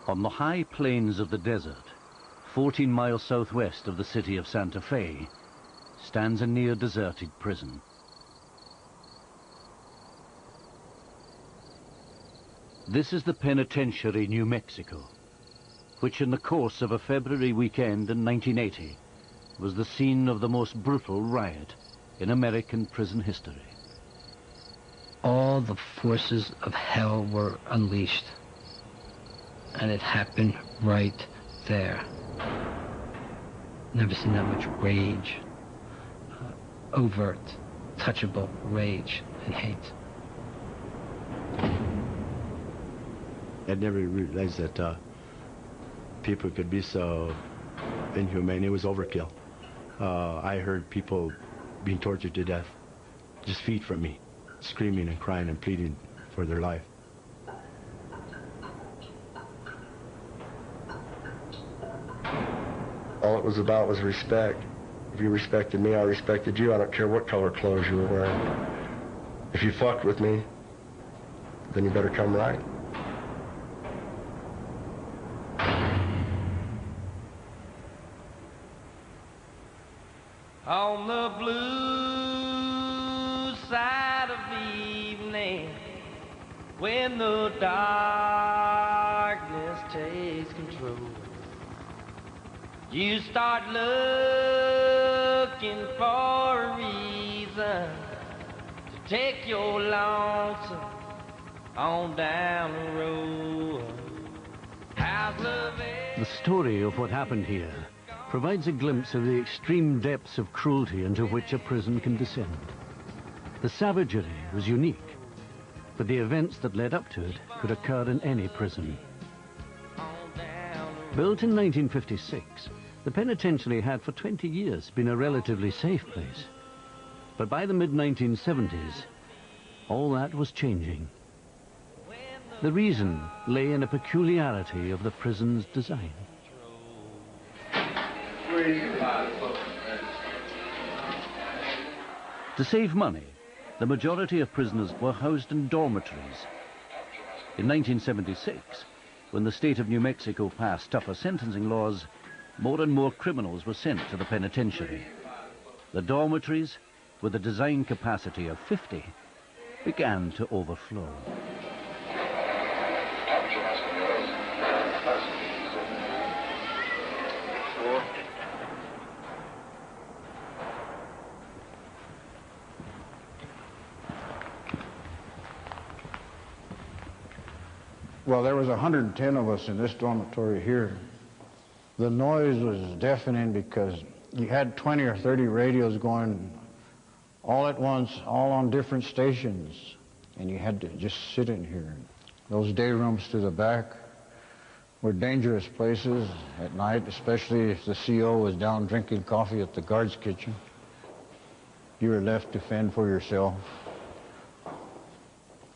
On the high plains of the desert, 14 miles southwest of the city of Santa Fe, stands a near-deserted prison. This is the penitentiary, New Mexico, which in the course of a February weekend in 1980 was the scene of the most brutal riot in American prison history. All the forces of hell were unleashed, and it happened right there. Never seen that much rage, overt, touchable rage and hate. I'd never realized that people could be so inhumane. It was overkill. I heard people being tortured to death, just feet from me, screaming and crying and pleading for their life. All it was about was respect. If you respected me, I respected you. I don't care what color clothes you were wearing. If you fucked with me, then you better come right. On the blue side of evening, when the darkness takes control, you start looking for a reason to take your lonesome on down the road. How's love? The story of what happened here provides a glimpse of the extreme depths of cruelty into which a prison can descend. The savagery was unique, but the events that led up to it could occur in any prison. Built in 1956, the penitentiary had for 20 years been a relatively safe place. But by the mid-1970s, all that was changing. The reason lay in a peculiarity of the prison's design. To save money, the majority of prisoners were housed in dormitories. In 1976, when the state of New Mexico passed tougher sentencing laws, more and more criminals were sent to the penitentiary. The dormitories, with a design capacity of 50, began to overflow. Well, there was 110 of us in this dormitory here. The noise was deafening because you had 20 or 30 radios going all at once, all on different stations, and you had to just sit in here. Those day rooms to the back were dangerous places at night, especially if the CO was down drinking coffee at the guard's kitchen. You were left to fend for yourself.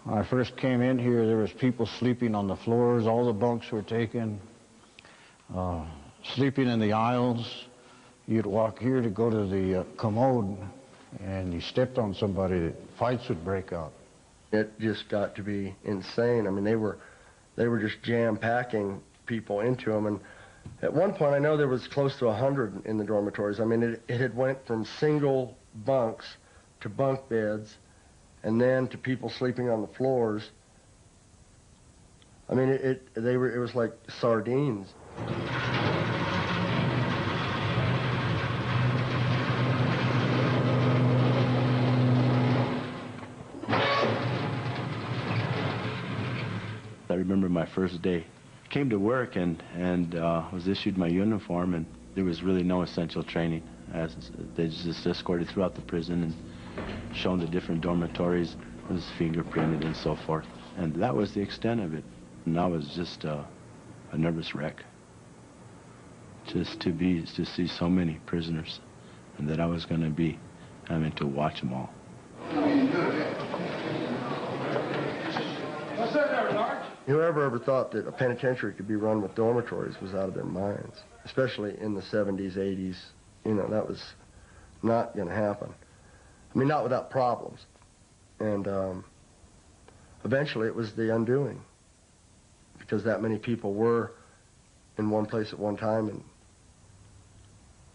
When I first came in here, there was people sleeping on the floors. All the bunks were taken. Sleeping in the aisles. You'd walk here to go to the commode, and you stepped on somebody, fights would break out. It just got to be insane. I mean, they were just jam-packing people into them. And at one point, I know there was close to 100 in the dormitories. I mean, it had went from single bunks to bunk beds, and then to people sleeping on the floors. I mean, it was like sardines. I remember my first day. Came to work and was issued my uniform, and there was really no essential training. They just escorted throughout the prison and shown the different dormitories, was fingerprinted and so forth. And that was the extent of it. And I was just a nervous wreck. Just to see so many prisoners, and that I was going to be having to watch them all. What's that there, Large? Whoever ever thought that a penitentiary could be run with dormitories was out of their minds, especially in the 70s, 80s. You know, that was not going to happen. I mean, not without problems. And eventually it was the undoing. because that many people were in one place at one time,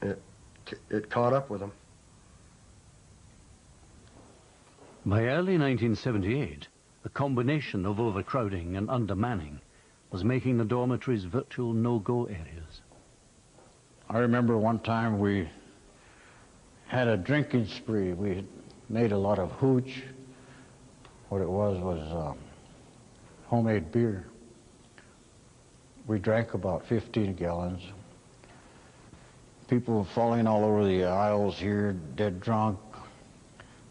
and it caught up with them. By early 1978, a combination of overcrowding and undermanning was making the dormitories virtual no-go areas. I remember one time we had a drinking spree. We had made a lot of hooch. What it was homemade beer. We drank about 15 gallons. People falling all over the aisles here, dead drunk.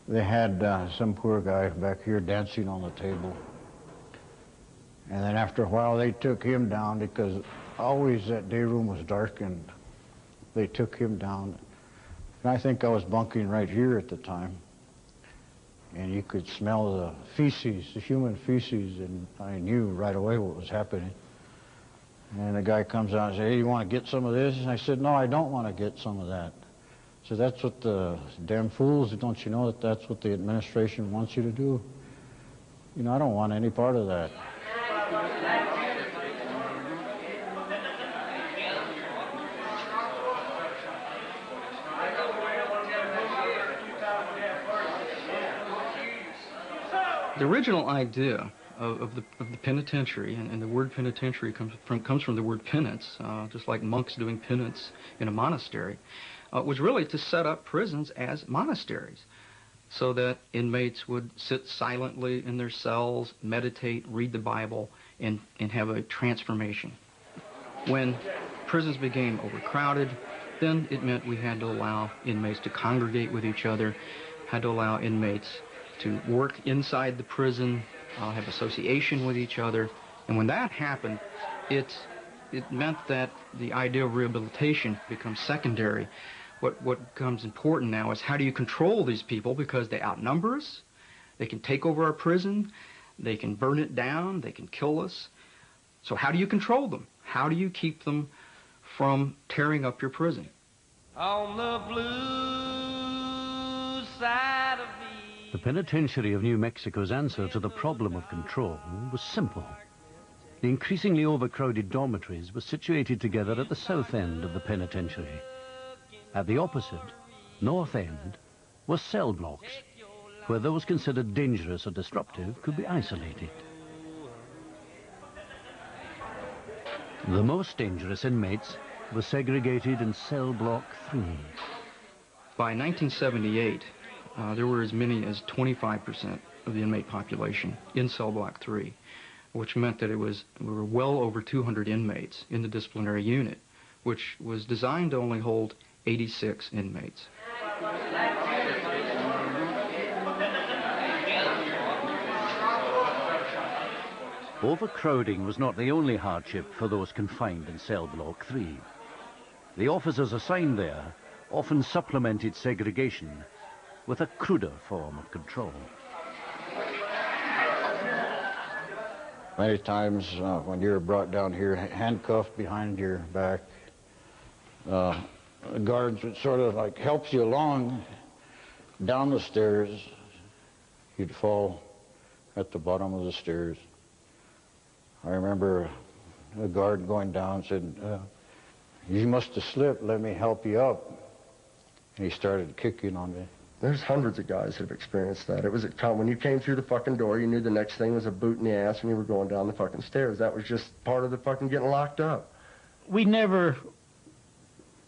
They had some poor guy back here dancing on the table. And then after a while, they took him down because always that day room was darkened. They took him down. And I think I was bunking right here at the time. And you could smell the feces, the human feces, and I knew right away what was happening. And the guy comes out and says, "Hey, you want to get some of this?" And I said, "No, I don't want to get some of that." So that's what the damn fools, don't you know that that's what the administration wants you to do? You know, I don't want any part of that. The original idea of the penitentiary, and the word penitentiary comes from the word penance, just like monks doing penance in a monastery, was really to set up prisons as monasteries so that inmates would sit silently in their cells, meditate, read the Bible, and have a transformation. When prisons became overcrowded, then it meant we had to allow inmates to congregate with each other, had to allow inmates to work inside the prison, have association with each other. And when that happened, it meant that the idea of rehabilitation becomes secondary. What becomes important now is how do you control these people, because they outnumber us, they can take over our prison, they can burn it down, they can kill us. So how do you control them? How do you keep them from tearing up your prison? On the blue side of me. The penitentiary of New Mexico's answer to the problem of control was simple. The increasingly overcrowded dormitories were situated together at the south end of the penitentiary. At the opposite, north end, were cell blocks, where those considered dangerous or disruptive could be isolated. The most dangerous inmates were segregated in cell block 3. By 1978, there were as many as 25% of the inmate population in cell block 3, which meant that we were well over 200 inmates in the disciplinary unit, which was designed to only hold 86 inmates. Overcrowding was not the only hardship for those confined in cell block 3. The officers assigned there often supplemented segregation with a cruder form of control. Many times when you're brought down here, handcuffed behind your back, the guards would sort of like help you along down the stairs. You'd fall at the bottom of the stairs. I remember a guard going down and said, "You must have slipped, let me help you up." And he started kicking on me. There's hundreds of guys that have experienced that. It was when you came through the fucking door, you knew the next thing was a boot in the ass when you were going down the fucking stairs. That was just part of the fucking getting locked up. We never,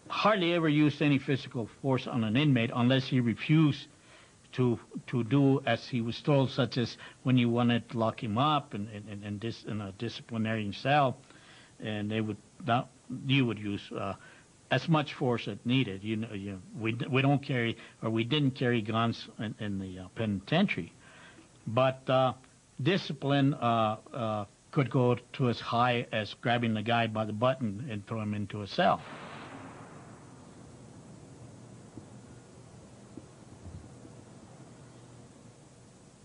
hardly ever used any physical force on an inmate unless he refused to do as he was told, such as when you wanted to lock him up in a disciplinary cell, and you would use as much force as needed. We don't carry, or we didn't carry guns in the penitentiary, but discipline could go to as high as grabbing the guy by the button and throw him into a cell.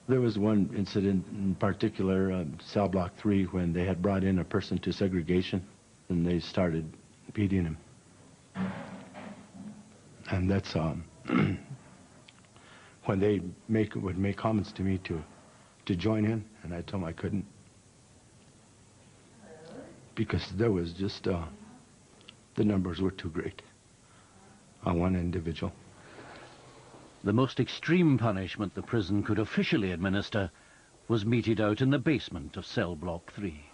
There was one incident in particular, cell block 3, when they had brought in a person to segregation and they started beating him. And that's when they would make comments to me to join in, and I told them I couldn't. because there was just, the numbers were too great on one individual. The most extreme punishment the prison could officially administer was meted out in the basement of cell block 3.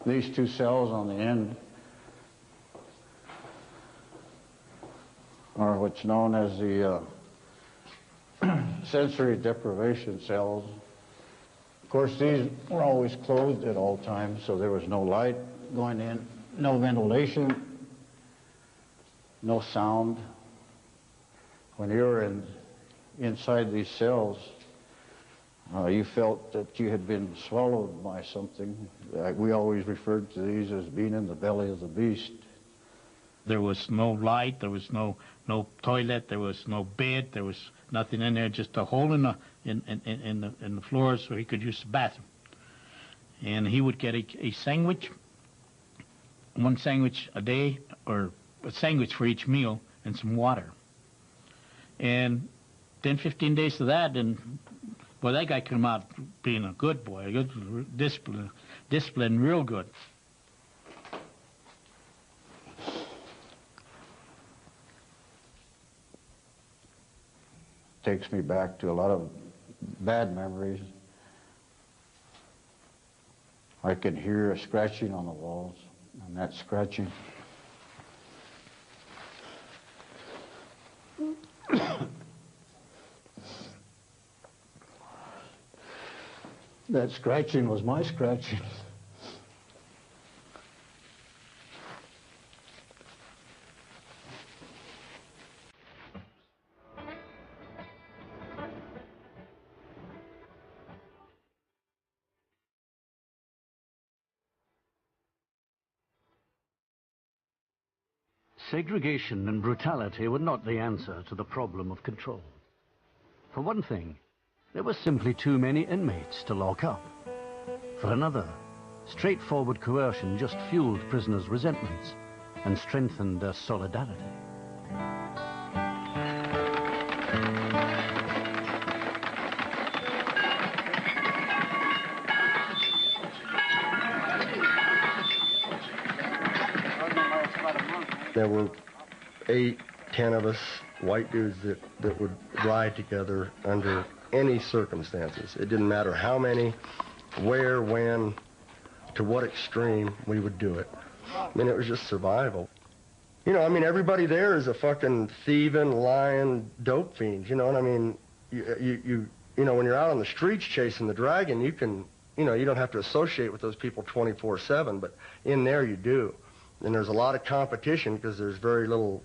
These two cells on the end are what's known as the sensory deprivation cells. Of course, these were always closed at all times, so there was no light going in, no ventilation, no sound. When you were inside these cells, you felt that you had been swallowed by something. We always referred to these as being in the belly of the beast. There was no light, there was no toilet, there was no bed, there was nothing in there, just a hole in the floor so he could use the bathroom. And he would get a sandwich, one sandwich a day, or a sandwich for each meal, and some water. And 10, 15 days to that, and well, that guy came out being a good boy, a good discipline real good. Takes me back to a lot of bad memories. I could hear a scratching on the walls, and that scratching that scratching was my scratching. Segregation and brutality were not the answer to the problem of control. For one thing, there were simply too many inmates to lock up. For another, straightforward coercion just fueled prisoners' resentments and strengthened their solidarity. There were 8, 10 of us, white dudes, that would ride together under any circumstances. It didn't matter how many, where, when, to what extreme, we would do it. I mean, it was just survival. You know, I mean, everybody there is a fucking thieving, lying dope fiend, you know what I mean? You know, when you're out on the streets chasing the dragon, you can, you know, you don't have to associate with those people 24/7, but in there you do. And there's a lot of competition because there's very little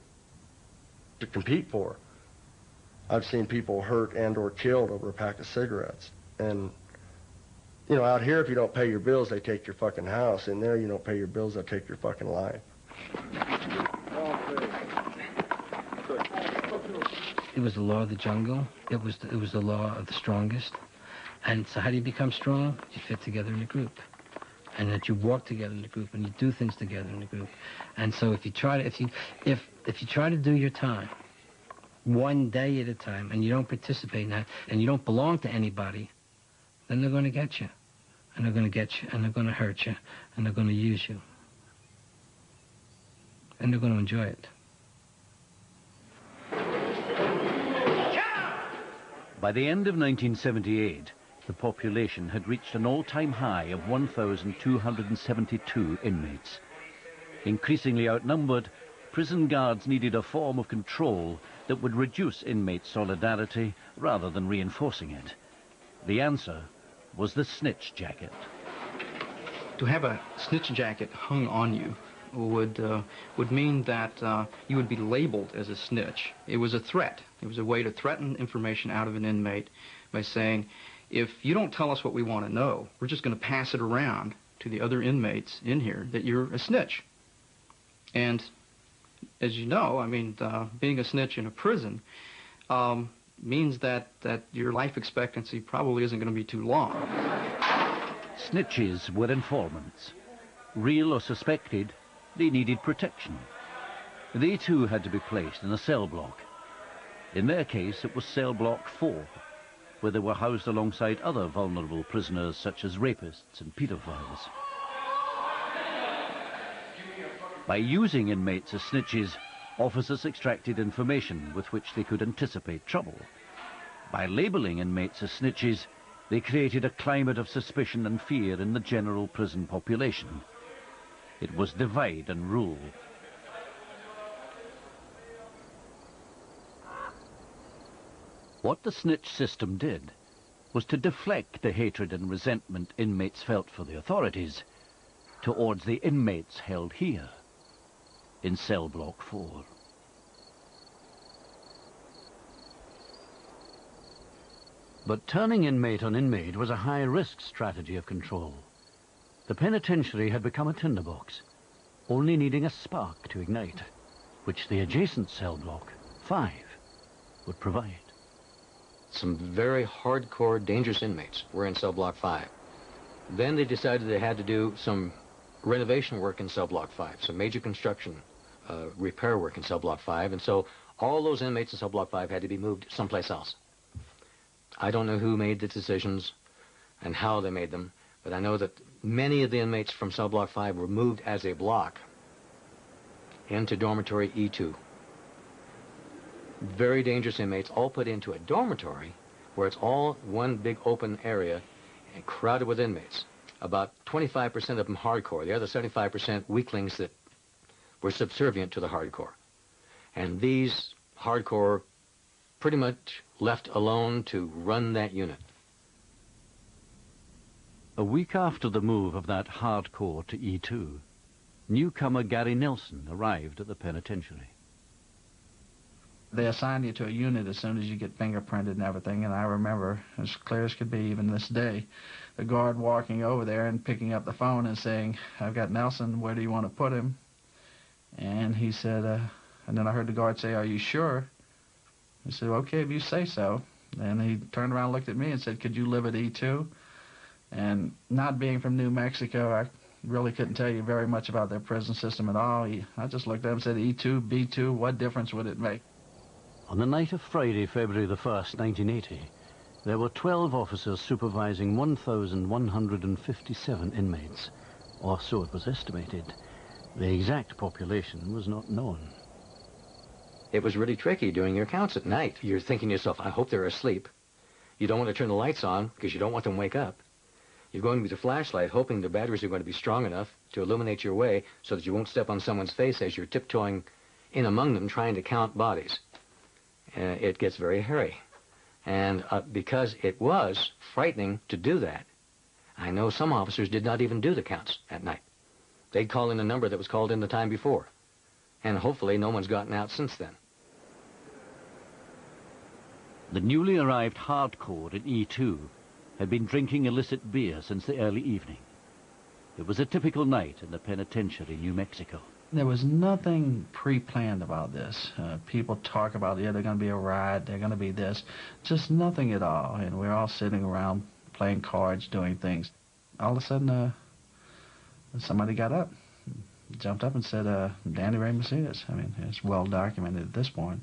to compete for. I've seen people hurt and or killed over a pack of cigarettes. And, you know, out here, if you don't pay your bills, they take your fucking house. In there, you don't pay your bills, they'll take your fucking life. It was the law of the jungle. It was the law of the strongest. And so how do you become strong? You fit together in a group. And that you walk together in the group and you do things together in the group. And so if you try to do your time one day at a time and you don't participate in that and you don't belong to anybody, then they're going to get you. And they're going to get you and they're going to hurt you and they're going to use you. And they're going to enjoy it. By the end of 1978, the population had reached an all-time high of 1,272 inmates. Increasingly outnumbered, prison guards needed a form of control that would reduce inmate solidarity rather than reinforcing it. The answer was the snitch jacket. To have a snitch jacket hung on you would mean that you would be labeled as a snitch. It was a threat. It was a way to threaten information out of an inmate by saying, if you don't tell us what we want to know, we're just going to pass it around to the other inmates in here that you're a snitch. And as you know, I mean, being a snitch in a prison means that your life expectancy probably isn't going to be too long. Snitches were informants. Real or suspected, they needed protection. They too had to be placed in a cell block. In their case, it was cell block 4, where they were housed alongside other vulnerable prisoners such as rapists and pedophiles. By using inmates as snitches, officers extracted information with which they could anticipate trouble. By labeling inmates as snitches, they created a climate of suspicion and fear in the general prison population. It was divide and rule. What the snitch system did was to deflect the hatred and resentment inmates felt for the authorities towards the inmates held here in cell block 4. But turning inmate on inmate was a high-risk strategy of control. The penitentiary had become a tinderbox, only needing a spark to ignite, which the adjacent cell block 5 would provide. Some very hardcore, dangerous inmates were in cell block 5. Then they decided they had to do some renovation work in cell block 5, some major construction, repair work in cell block 5, and so all those inmates in cell block 5 had to be moved someplace else. I don't know who made the decisions and how they made them, but I know that many of the inmates from cell block 5 were moved as a block into dormitory E2. Very dangerous inmates all put into a dormitory where it's all one big open area and crowded with inmates. About 25% of them hardcore, the other 75% weaklings that were subservient to the hardcore. And these hardcore pretty much left alone to run that unit. A week after the move of that hardcore to E2, newcomer Gary Nelson arrived at the penitentiary. They assign you to a unit as soon as you get fingerprinted and everything, and I remember, as clear as could be even this day, the guard walking over there and picking up the phone and saying, "I've got Nelson, where do you want to put him?" And he said, and then I heard the guard say, "Are you sure?" He said, "Okay, if you say so." And he turned around and looked at me and said, "Could you live at E2? And not being from New Mexico, I really couldn't tell you very much about their prison system at all. I just looked at him and said, "E2, B2, what difference would it make?" On the night of Friday, February the 1st, 1980, there were 12 officers supervising 1,157 inmates, or so it was estimated. The exact population was not known. It was really tricky doing your counts at night. You're thinking to yourself, I hope they're asleep. You don't want to turn the lights on because you don't want them to wake up. You're going with your flashlight hoping the batteries are going to be strong enough to illuminate your way so that you won't step on someone's face as you're tiptoeing in among them trying to count bodies. It gets very hairy. And because it was frightening to do that, I know some officers did not even do the counts at night. They'd call in a number that was called in the time before. And hopefully no one's gotten out since then. The newly arrived hardcore at E2 had been drinking illicit beer since the early evening. It was a typical night in the penitentiary, New Mexico. There was nothing pre-planned about this. People talk about, yeah, they're going to be a riot, they're going to be this. Just nothing at all. And we're all sitting around playing cards, doing things. All of a sudden, somebody got up, jumped up and said, Danny Ray Macias. I mean, it's well documented at this point.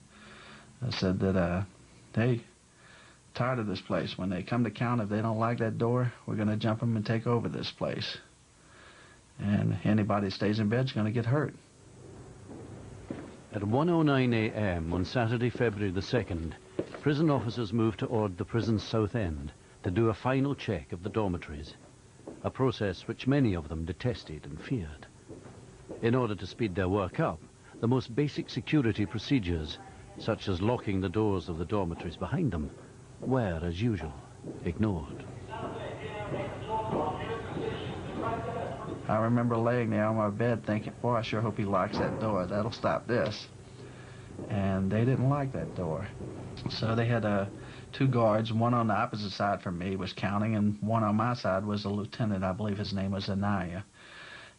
Said that, hey, tired of this place. When they come to count, if they don't like that door, we're going to jump them and take over this place. And anybody that stays in bed is going to get hurt. At 1:09 a.m. on Saturday, February the 2nd, prison officers moved toward the prison's south end to do a final check of the dormitories, a process which many of them detested and feared. In order to speed their work up, the most basic security procedures, such as locking the doors of the dormitories behind them, were, as usual, ignored. I remember laying there on my bed thinking, boy, I sure hope he locks that door. That'll stop this. And they didn't like that door. So they had two guards. One on the opposite side from me was counting, and one on my side was a lieutenant. I believe his name was Anaya.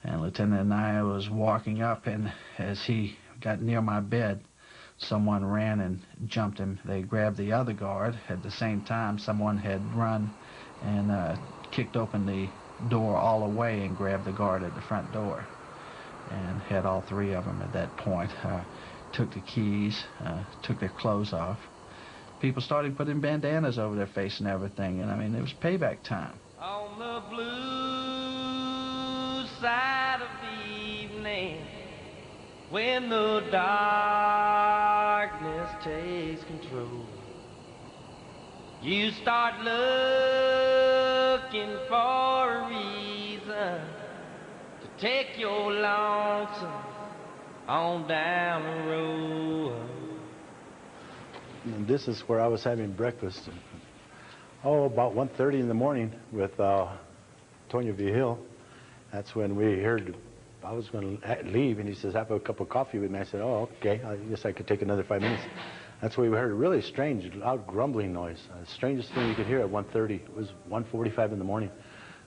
And Lieutenant Anaya was walking up, and as he got near my bed, someone ran and jumped him. They grabbed the other guard. At the same time, someone had run and kicked open the door all the way and grabbed the guard at the front door and had all three of them at that point. Took the keys, took their clothes off. People started putting bandanas over their face and everything, and I mean, it was payback time. On the blue side of the evening, when the darkness takes control. You start looking for a reason to take your lonesome on down the road. And this is where I was having breakfast. About 1:30 in the morning with Tonio Vigil. That's when we heard I was going to leave, and he says, have a cup of coffee with me. I said, oh, okay, I guess I could take another 5 minutes. That's when we heard a really strange, loud grumbling noise. The strangest thing you could hear at 1:30. It was 1:45 in the morning.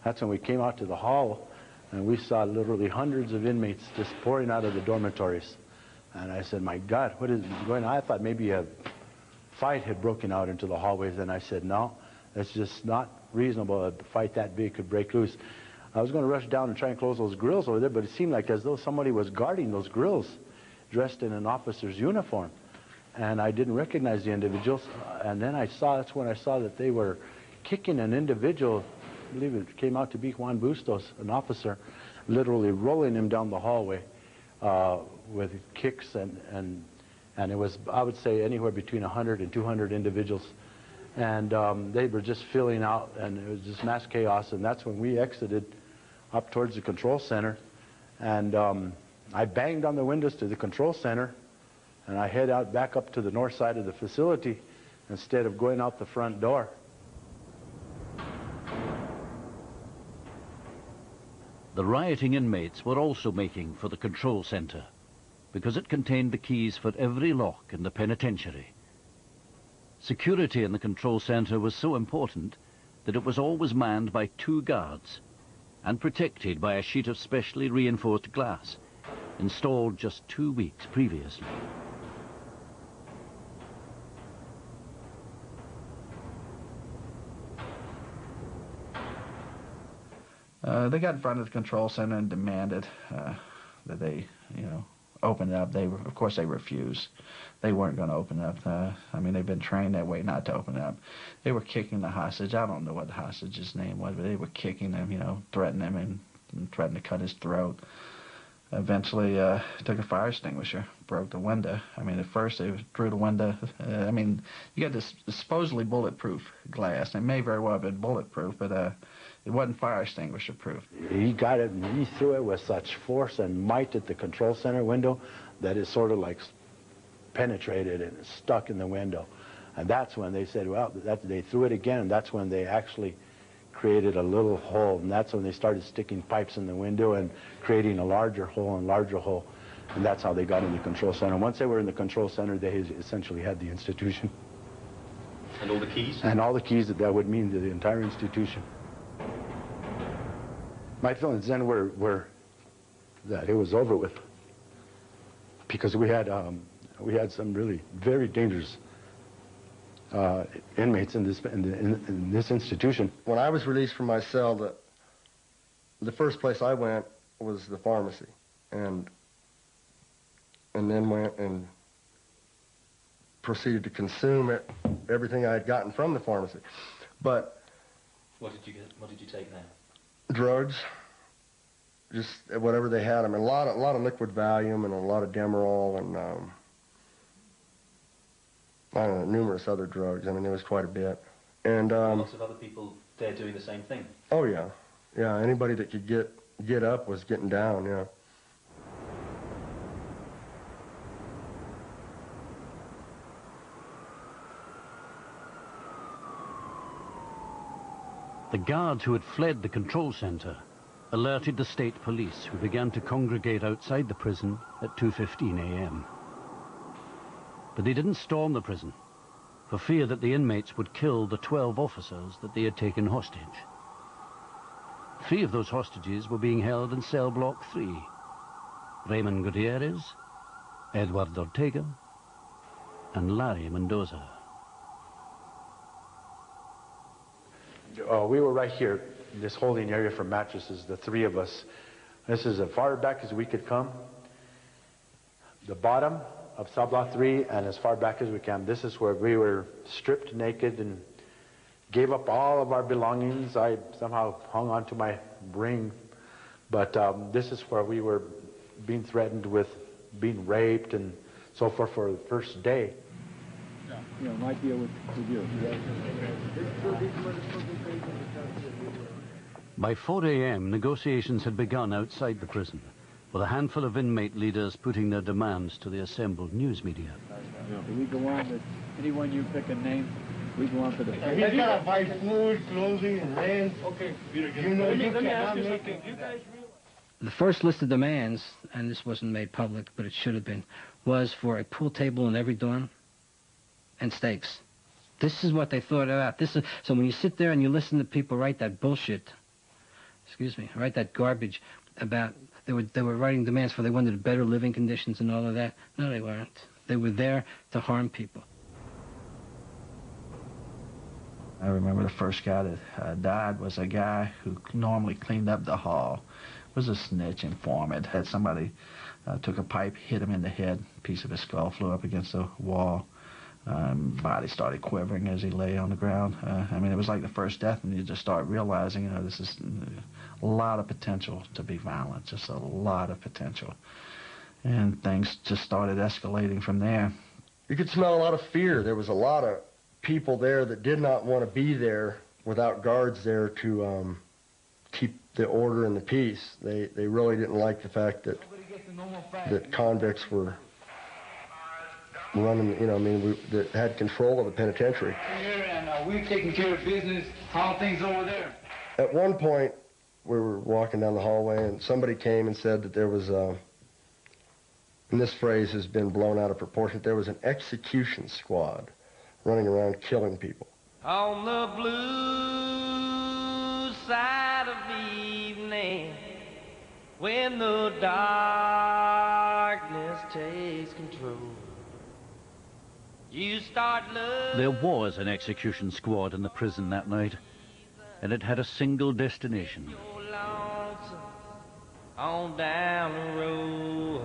That's when we came out to the hall, and we saw literally hundreds of inmates just pouring out of the dormitories. And I said, my God, what is going on? I thought maybe a fight had broken out into the hallways, and I said, no, it's just not reasonable. A fight that big could break loose. I was going to rush down and try and close those grills over there, but it seemed like as though somebody was guarding those grills dressed in an officer's uniform. And I didn't recognize the individuals. And then that's when I saw that they were kicking an individual. I believe it came out to be Juan Bustos, an officer, literally rolling him down the hallway with kicks. And it was, I would say, anywhere between 100 and 200 individuals. And they were just filling out, and it was just mass chaos. And that's when we exited up towards the control center. And I banged on the windows to the control center, and I head out back up to the north side of the facility instead of going out the front door. The rioting inmates were also making for the control center because it contained the keys for every lock in the penitentiary. Security in the control center was so important that it was always manned by 2 guards and protected by a sheet of specially reinforced glass installed just 2 weeks previously. They got in front of the control center and demanded that they, open it up. Of course, they refused. They weren't going to open up. I mean, they've been trained that way not to open up. They were kicking the hostage. I don't know what the hostage's name was, but they were kicking him, threatening him and threatening to cut his throat. Eventually, took a fire extinguisher, broke the window. I mean, at first they drew the window. You got this supposedly bulletproof glass. It may very well have been bulletproof, but it wasn't fire extinguisher proof. He got it, and he threw it with such force and might at the control center window that it sort of like penetrated and stuck in the window. And that's when they said, well, they threw it again, and that's when they actually created a little hole, and that's when they started sticking pipes in the window and creating a larger hole and larger hole, and that's how they got in the control center. Once they were in the control center, they essentially had the institution. And all the keys? And all the keys that would mean to the entire institution. My feelings then were that it was over with, because we had some really very dangerous inmates in this institution. When I was released from my cell, the first place I went was the pharmacy, and then went and proceeded to consume everything I had gotten from the pharmacy. But what did you get? What did you take there? Drugs, just whatever they had. I mean, a lot of liquid Valium and a lot of Demerol and I don't know, numerous other drugs. I mean, there was quite a bit. And lots of other people there doing the same thing. Oh yeah, yeah. Anybody that could get up was getting down. Yeah. The guards who had fled the control center alerted the state police, who began to congregate outside the prison at 2:15 a.m. But they didn't storm the prison, for fear that the inmates would kill the 12 officers that they had taken hostage. 3 of those hostages were being held in cell block 3. Raymond Gutierrez, Edward Ortega, and Larry Mendoza. We were right here, in this holding area for mattresses, the 3 of us. This is as far back as we could come. The bottom of cell block 3, and as far back as we can. This is where we were stripped naked and gave up all of our belongings. I somehow hung onto my ring, but this is where we were being threatened with being raped and so forth for the first day. You know, might deal with you. By 4 a.m., negotiations had begun outside the prison, with a handful of inmate leaders putting their demands to the assembled news media. We go on with anyone you pick a name. We go on for the. He's got to buy food, clothing, and land. Okay, you know, you cannot make it. The first list of demands, and this wasn't made public, but it should have been, was for a pool table in every dorm and steaks. This is what they thought about. So when you sit there and you listen to people write that bullshit, write that garbage about they were writing demands for they wanted better living conditions and all of that. No, they weren't. They were there to harm people. I remember the first guy that died was a guy who normally cleaned up the hall. Was a snitch informant. Had somebody took a pipe, hit him in the head, a piece of his skull flew up against the wall. Body started quivering as he lay on the ground. I mean, it was like the first death, and you just start realizing, you know, this is a lot of potential to be violent, just a lot of potential. And things just started escalating from there. You could smell a lot of fear. There was a lot of people there that did not want to be there without guards there to keep the order and the peace. They really didn't like the fact that convicts were running, you know, I mean, that had control of the penitentiary. Here, and we're taking care of business. How are things over there? At one point, we were walking down the hallway, and somebody came and said that there was and this phrase has been blown out of proportion, there was an execution squad running around killing people. On the blue side of evening, when the darkness takes control, you start looking. There was an execution squad in the prison that night, and it had a single destination. On down the road.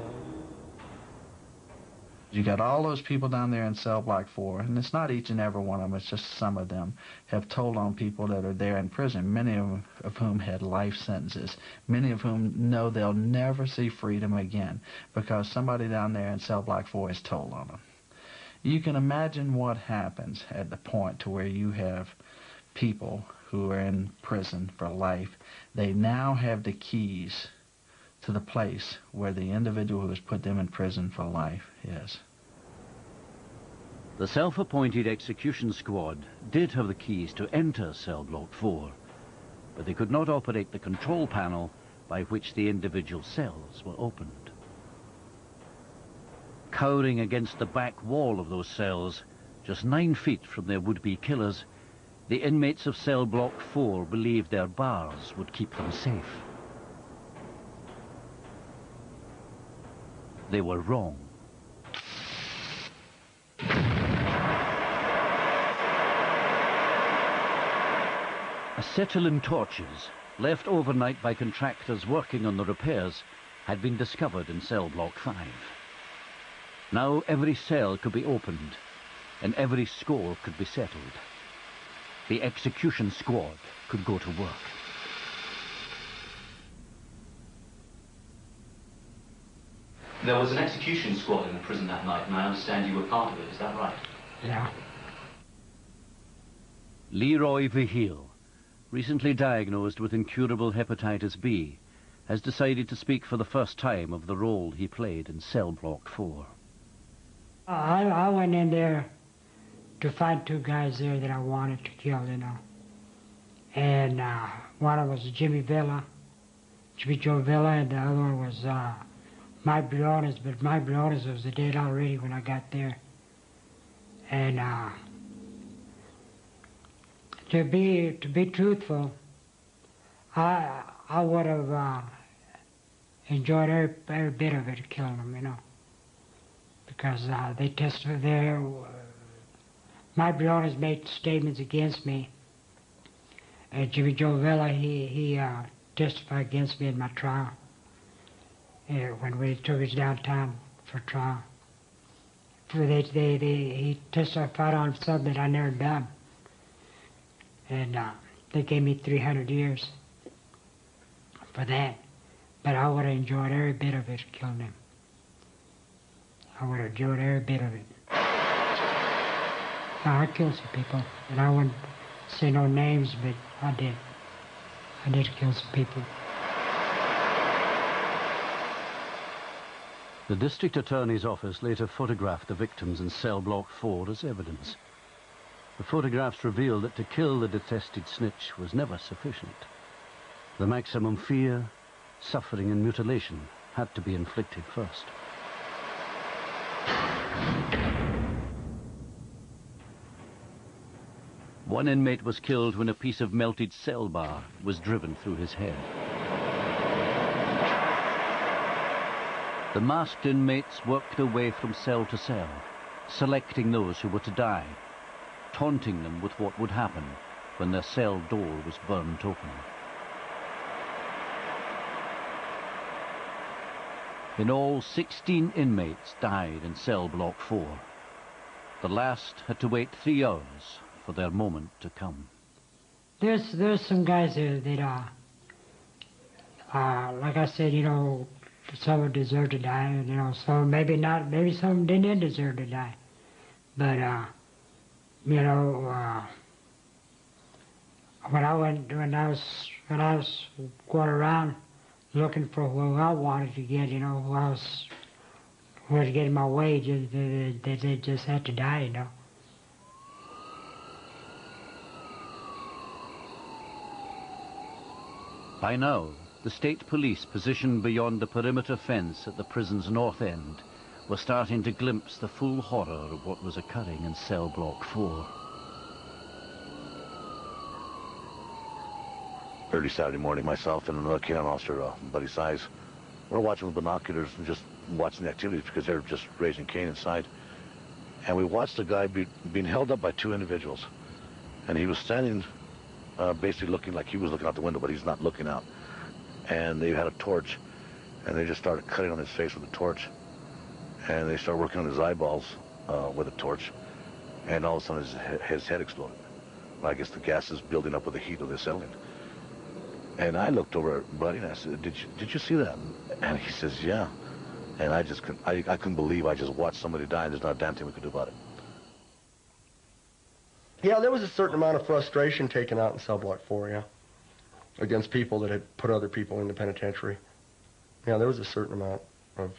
You got all those people down there in cell block 4, and it's not each and every one of them, it's just some of them, have told on people that are there in prison, many of whom had life sentences, many of whom know they'll never see freedom again because somebody down there in cell block 4 has told on them. You can imagine what happens at the point to where you have people who are in prison for life. They now have the keys to the place where the individual who has put them in prison for life is. The self-appointed execution squad did have the keys to enter cell block 4, but they could not operate the control panel by which the individual cells were opened. Cowering against the back wall of those cells, just 9 feet from their would-be killers, the inmates of cell block 4 believed their bars would keep them safe. They were wrong. Acetylene torches, left overnight by contractors working on the repairs, had been discovered in cell block 5. Now every cell could be opened, and every score could be settled. The execution squad could go to work. There was an execution squad in the prison that night, and I understand you were part of it. Is that right? Yeah. Leroy Vihil, recently diagnosed with incurable hepatitis B, has decided to speak for the first time of the role he played in cell block 4. I went in there to find 2 guys there that I wanted to kill, you know. And one of them was Jimmy Joe Villa, and the other one was my Briones, but my Briones was dead already when I got there. And to be truthful, I would have enjoyed every bit of it, killing them, you know, because they testified there. My Briones made statements against me, and Jimmy Joe Villa, he testified against me in my trial. When we took us downtown for trial. He testified on something that I never done. And they gave me 300 years for that. But I would have enjoyed every bit of it, killing him. I would have enjoyed every bit of it. I killed some people, and I wouldn't say no names, but I did. I did kill some people. The district attorney's office later photographed the victims in cell block 4 as evidence. The photographs revealed that to kill the detested snitch was never sufficient. The maximum fear, suffering and mutilation had to be inflicted first. One inmate was killed when a piece of melted cell bar was driven through his head. The masked inmates worked their way from cell to cell, selecting those who were to die, taunting them with what would happen when their cell door was burnt open. In all, 16 inmates died in cell block 4. The last had to wait 3 hours for their moment to come. There's some guys there that, like I said, you know, some would deserve to die, and, you know, some maybe not, maybe some didn't deserve to die. But, you know, when I was going around looking for who I wanted to get, you know, who was getting my wages, they just had to die, you know. By now, the state police positioned beyond the perimeter fence at the prison's north end were starting to glimpse the full horror of what was occurring in cell block 4. Early Saturday morning, myself and another K-9 officer, Buddy Size, we're watching with binoculars and just watching the activities because they're just raising cane inside. And we watched the guy being held up by 2 individuals. And he was standing basically looking like he was looking out the window, but he's not looking out. And they had a torch, and they just started cutting on his face with a torch. And they started working on his eyeballs with a torch. And all of a sudden his head exploded. I guess the gas is building up with the heat of the acetylene. And I looked over at Buddy and I said, did you see that? And he says, yeah. And I couldn't believe I just watched somebody die, and there's not a damn thing we could do about it. Yeah, there was a certain amount of frustration taken out in cell block 4, yeah, against people that had put other people in the penitentiary. Yeah, there was a certain amount of...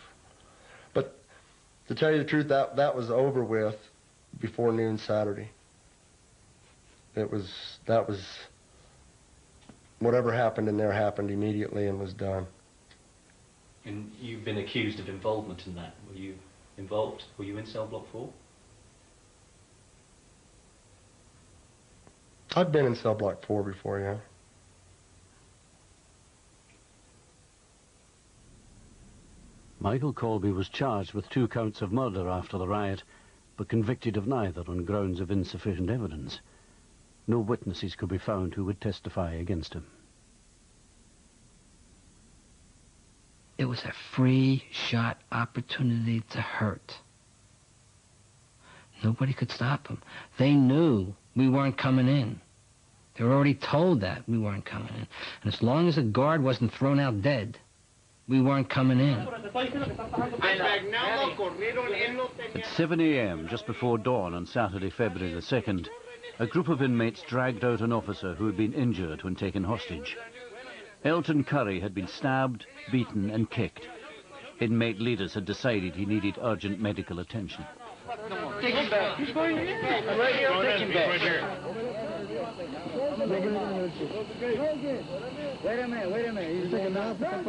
But to tell you the truth, that was over with before noon Saturday. That was... Whatever happened in there happened immediately and was done. And you've been accused of involvement in that. Were you involved? Were you in cell block 4? I've been in cell block 4 before, yeah. Michael Colby was charged with 2 counts of murder after the riot, but convicted of neither on grounds of insufficient evidence. No witnesses could be found who would testify against him. It was a free shot opportunity to hurt. Nobody could stop them. They knew we weren't coming in. They were already told that we weren't coming in. And as long as the guard wasn't thrown out dead, we weren't coming in. At 7 a.m., just before dawn on Saturday, February the 2nd, a group of inmates dragged out an officer who had been injured when taken hostage. Elton Curry had been stabbed, beaten and kicked. Inmate leaders had decided he needed urgent medical attention. Take him back. He's going in. Right here. Take him back. Wait a minute. He's taking an officer.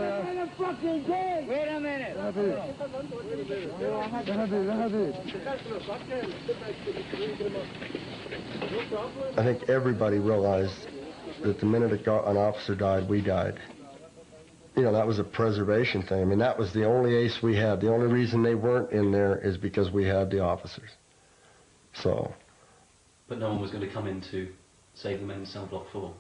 Wait a minute. I think everybody realized that the minute an officer died, we died. You know, that was a preservation thing. I mean, that was the only ace we had. The only reason they weren't in there is because we had the officers. So. But no one was going to come in to save the men in cell block 4.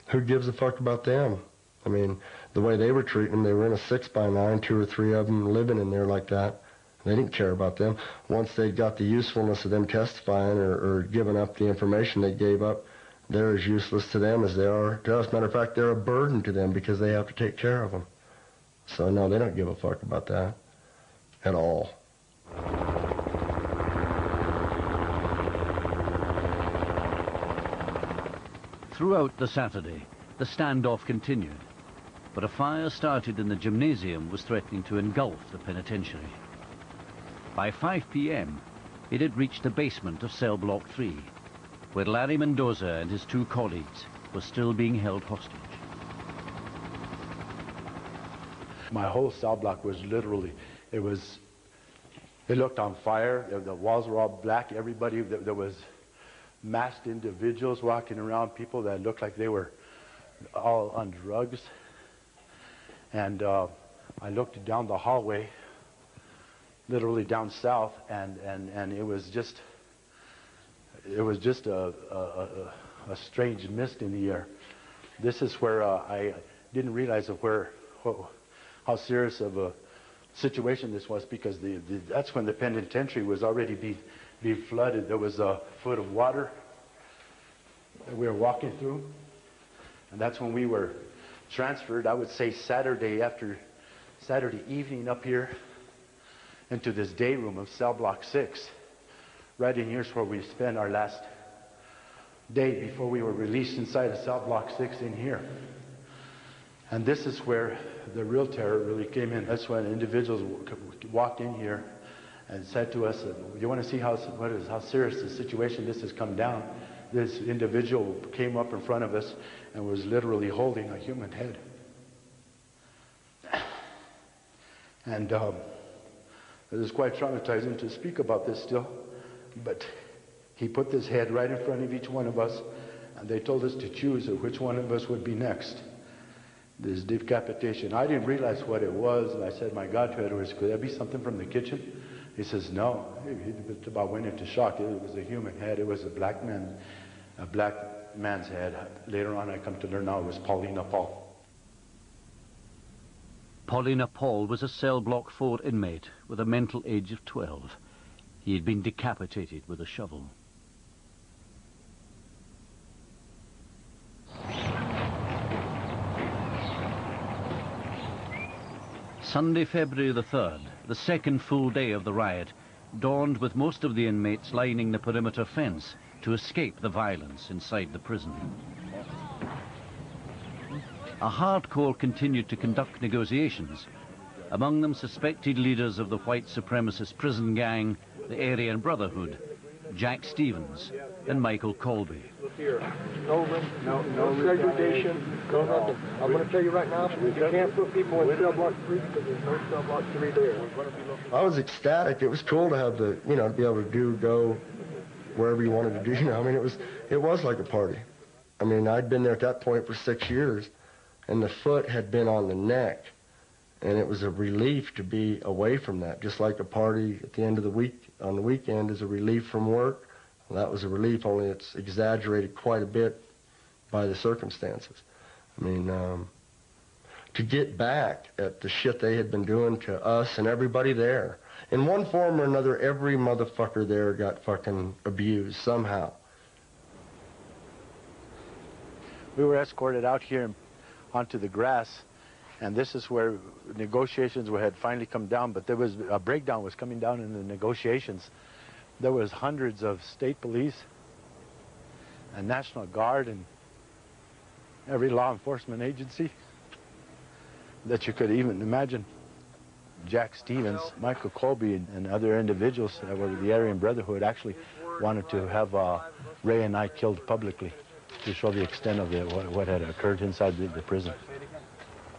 Who gives a fuck about them? I mean, the way they were treating them, they were in a 6x9, 2 or 3 of them living in there like that. They didn't care about them. Once they got the usefulness of them testifying or giving up the information they gave up, they're as useless to them as they are to us. Matter of fact, they're a burden to them because they have to take care of them. So, no, they don't give a fuck about that. at all. Throughout the Saturday, the standoff continued, but a fire started in the gymnasium was threatening to engulf the penitentiary. By 5 p.m., it had reached the basement of cell block 3, where Larry Mendoza and his 2 colleagues were still being held hostage. My whole cell block was literally, it looked on fire. The walls were all black. Everybody, there was masked individuals walking around, people that looked like they were all on drugs. And I looked down the hallway, literally down south, and it was just a strange mist in the air. This is where I didn't realize how serious of a situation this was, because that's when the penitentiary was already being flooded. There was a foot of water that we were walking through, and that's when we were transferred, I would say Saturday evening, up here into this day room of cell block 6. Right in here's where we spent our last day before we were released inside of cell block 6 in here. And this is where the real terror really came in. That's when individuals walked in here and said to us, you want to see how serious the situation this has come down? This individual came up in front of us and was literally holding a human head. And it is quite traumatizing to speak about this still, but he put this head right in front of each one of us, and they told us to choose which one of us would be next. This decapitation. I didn't realize what it was, and I said, my God, to Edwards, could that be something from the kitchen? He says, no. He about went into shock. It was a human head. It was a black man's head. Later on, I come to learn now it was Paulina Paul. Paulina Paul was a cell block 4 inmate with a mental age of 12. He had been decapitated with a shovel. Sunday, February the 3rd, the second full day of the riot, dawned with most of the inmates lining the perimeter fence to escape the violence inside the prison. A hardcore continued to conduct negotiations, among them suspected leaders of the white supremacist prison gang, the Aryan Brotherhood, Jack Stevens and Michael Colby. Look here, no segregation, no nothing. I'm going to tell you right now, you can't put people in cell block 3 because there's no cell block 3 there. I was ecstatic. It was cool to have to be able to go wherever you wanted to do. I mean, it was like a party. I mean, I'd been there at that point for 6 years, and the foot had been on the neck, and it was a relief to be away from that. Just like a party at the end of the week, on the weekend, is a relief from work. Well, that was a relief, only it's exaggerated quite a bit by the circumstances. I mean, to get back at the shit they had been doing to us and everybody there. In one form or another, every motherfucker there got fucking abused somehow. We were escorted out here onto the grass, and this is where negotiations had finally come down, but there was a breakdown was coming down in the negotiations. There was hundreds of state police and National Guard and every law enforcement agency that you could even imagine. Jack Stevens, Michael Colby, and other individuals that were the Aryan Brotherhood actually wanted to have Ray and I killed publicly to show the extent of what had occurred inside the prison.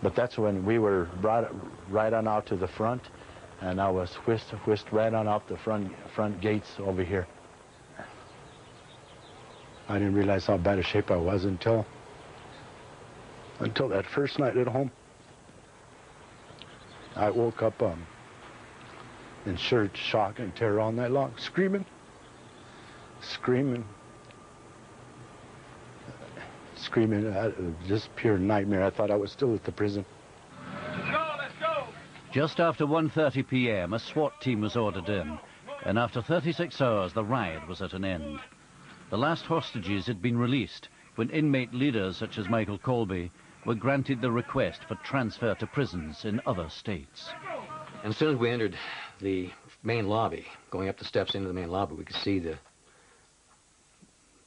But that's when we were brought right on out to the front, and I was whisked right on out the front gates over here. I didn't realize how bad a shape I was until that first night at home. I woke up in sheer shock and terror all night long, screaming, just pure nightmare. I thought I was still at the prison. Just after 1:30 p.m., a SWAT team was ordered in, and after 36 hours, the riot was at an end. The last hostages had been released when inmate leaders such as Michael Colby were granted the request for transfer to prisons in other states. And as soon as we entered the main lobby, going up the steps into the main lobby, we could see the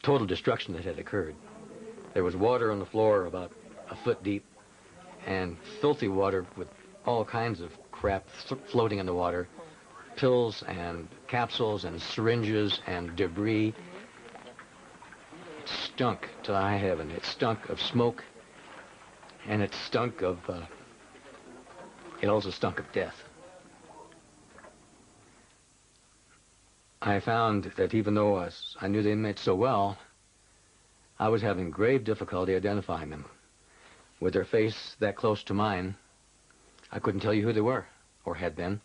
total destruction that had occurred. There was water on the floor about a foot deep, and filthy water with all kinds of crap floating in the water, pills and capsules and syringes and debris. It stunk to high heaven. It stunk of smoke, and it stunk of, it also stunk of death. I found that even though I knew the inmates so well, I was having grave difficulty identifying them. With their face that close to mine, I couldn't tell you who they were, or had been,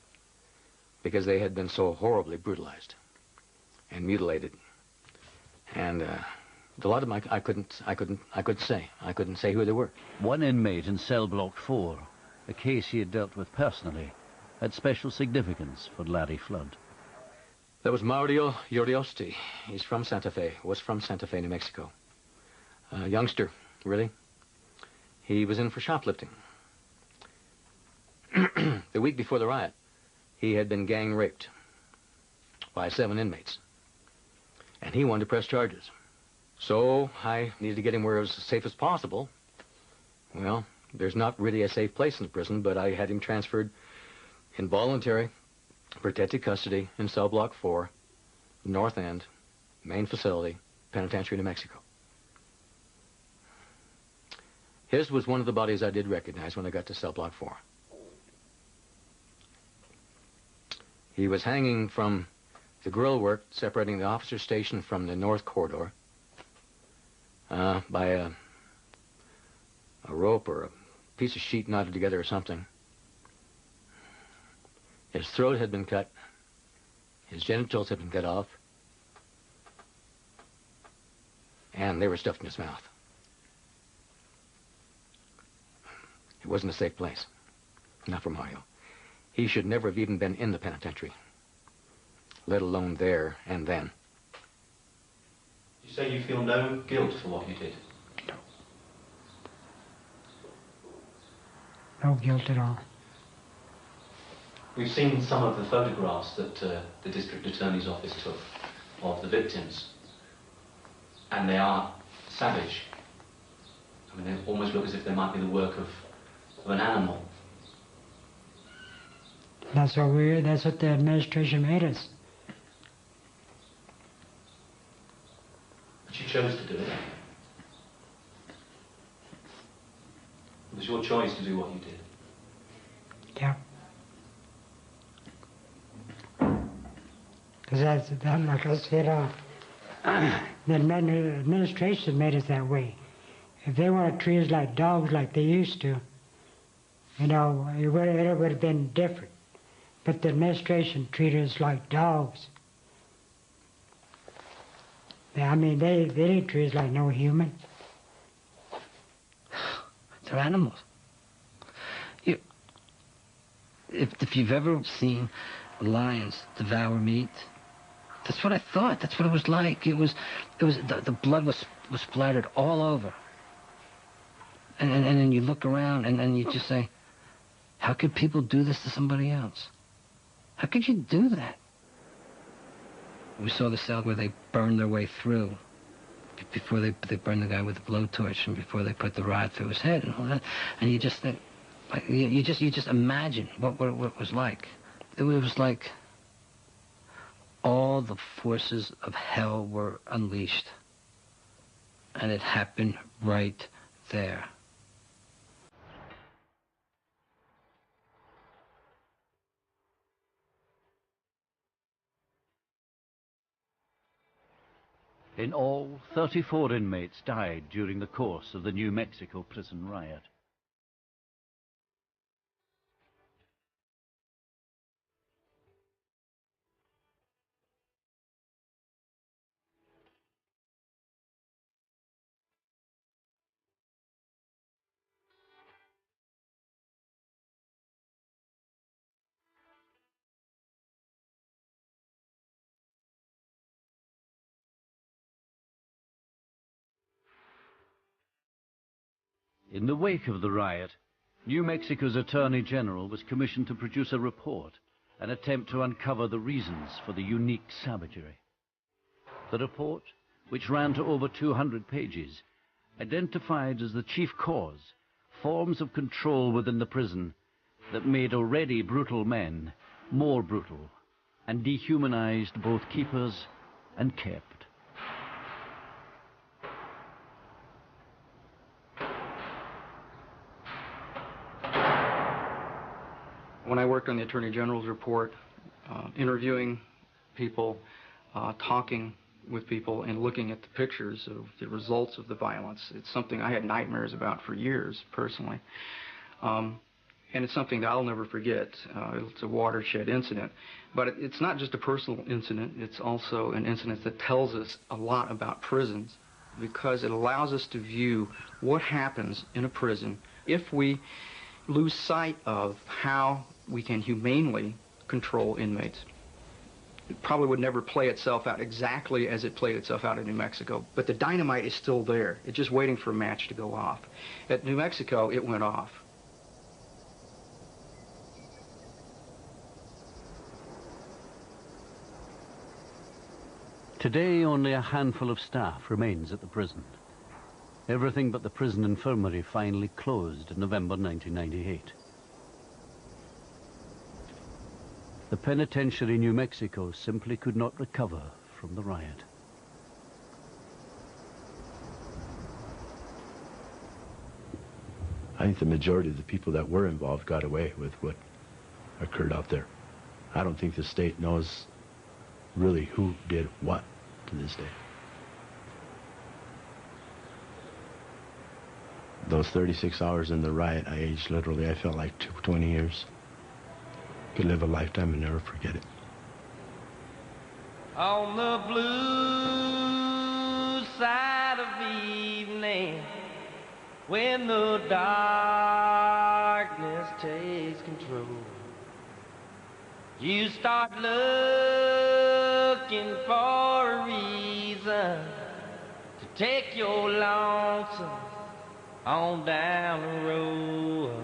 because they had been so horribly brutalized and mutilated. And a lot of them I couldn't say. I couldn't say who they were. One inmate in cell block 4, a case he had dealt with personally, had special significance for Larry Flood. That was Mario Uriosti. He's from Santa Fe, was from Santa Fe, New Mexico. A youngster, really. He was in for shoplifting. The week before the riot, he had been gang raped by 7 inmates. And he wanted to press charges. So I needed to get him where it was as safe as possible. Well, there's not really a safe place in the prison, but I had him transferred in voluntary protected custody in cell block 4, North End, main facility, Penitentiary, New Mexico. His was one of the bodies I did recognize when I got to cell block 4. He was hanging from the grill work separating the officer's station from the north corridor by a rope or a piece of sheet knotted together or something. His throat had been cut. His genitals had been cut off. And they were stuffed in his mouth. It wasn't a safe place. Not for Mario. He should never have even been in the penitentiary, let alone there and then. You say you feel no guilt for what you did? No guilt at all. We've seen some of the photographs that the district attorney's office took of the victims, and they are savage. I mean, they almost look as if they might be the work of an animal. That's what the administration made us. But you chose to do it. It was your choice to do what you did. Yeah. Because that's like I said, the administration made us that way. If they want to treat us like dogs like they used to, you know, it would have been different. But the administration treated us like dogs. I mean, they didn't treat us like no human. They're animals. If you've ever seen lions devour meat, that's what I thought. That's what it was like. The blood was splattered all over. And then you look around and then you just say, how could people do this to somebody else? How could you do that? We saw the cell where they burned their way through before they burned the guy with the blowtorch and before they put the rod through his head and all that. And you just think, you just imagine what it was like. It was like all the forces of hell were unleashed. And it happened right there. In all, 34 inmates died during the course of the New Mexico prison riot. In the wake of the riot, New Mexico's Attorney General was commissioned to produce a report an attempt to uncover the reasons for the unique savagery. The report, which ran to over 200 pages, identified as the chief cause forms of control within the prison that made already brutal men more brutal and dehumanized both keepers and kept. When I worked on the Attorney General's report, interviewing people, talking with people, and looking at the pictures of the results of the violence, it's something I had nightmares about for years, personally. And it's something that I'll never forget. It's a watershed incident. But it's not just a personal incident, it's also an incident that tells us a lot about prisons, because it allows us to view what happens in a prison if we lose sight of how we can humanely control inmates. It probably would never play itself out exactly as it played itself out in New Mexico, but the dynamite is still there. It's just waiting for a match to go off. At New Mexico, it went off. Today, only a handful of staff remains at the prison. Everything but the prison infirmary finally closed in November 1998. The penitentiary in New Mexico simply could not recover from the riot. I think the majority of the people that were involved got away with what occurred out there. I don't think the state knows really who did what to this day. Those 36 hours in the riot, I aged literally, I felt like 20 years. Could live a lifetime and never forget it. On the blue side of evening, when the darkness takes control, you start looking for a reason to take your lonesome on down the road.